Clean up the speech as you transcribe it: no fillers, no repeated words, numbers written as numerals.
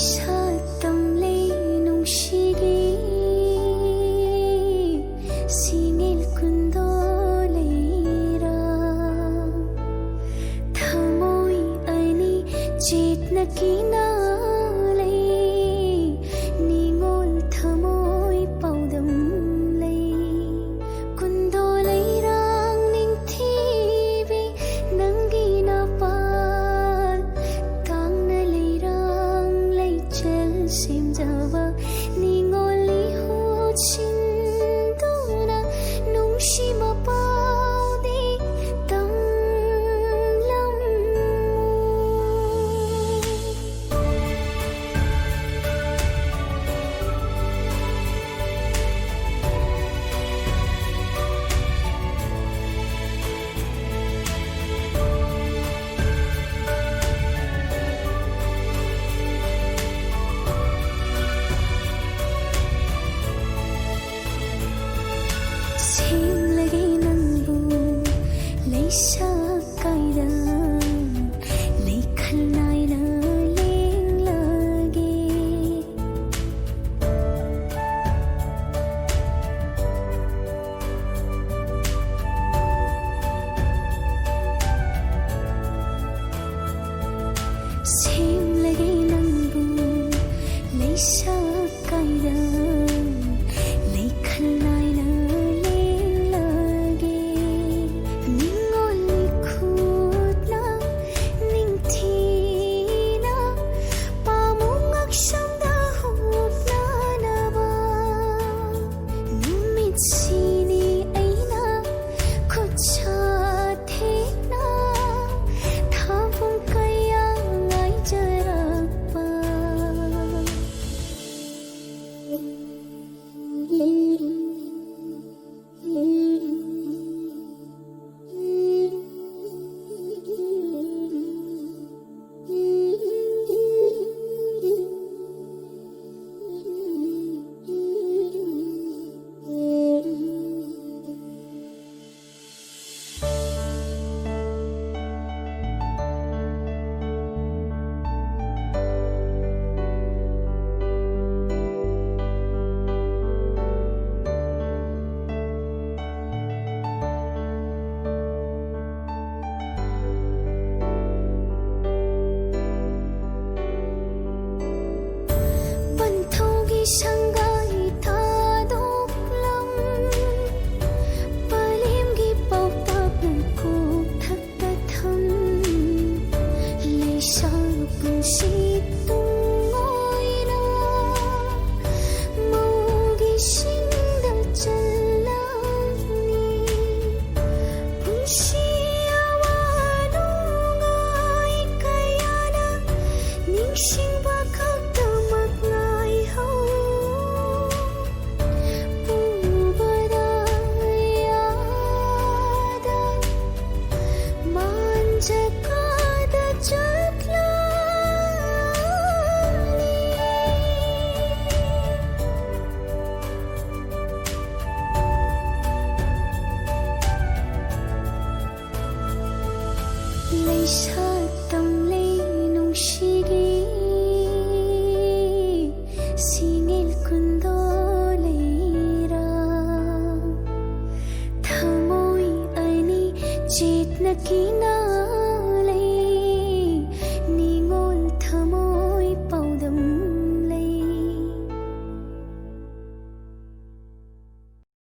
Sa tamlay nung sige Singil kundolayra Thamoy ani chit na kinalay Ningol thamoy paudamlay Kundolayang ning thibi nang ginapal Tang nalayrang 심자와 닝올리 호친도나 농심어 빠디 땅람 Lagi nang bu lay sa kaidan lay kalnay na ling lagi sim lagi nang bu lay sa kaidan lay kalnay na Sanggai tadoklam palim gi pautak ng kutak tatam lay sa punsitong oira maugising dal jalani punsiawanong ay kaya na ningsing bakag damat na lay sa tamlay nung sige singil kundolayra thamoy ani chit na kinalay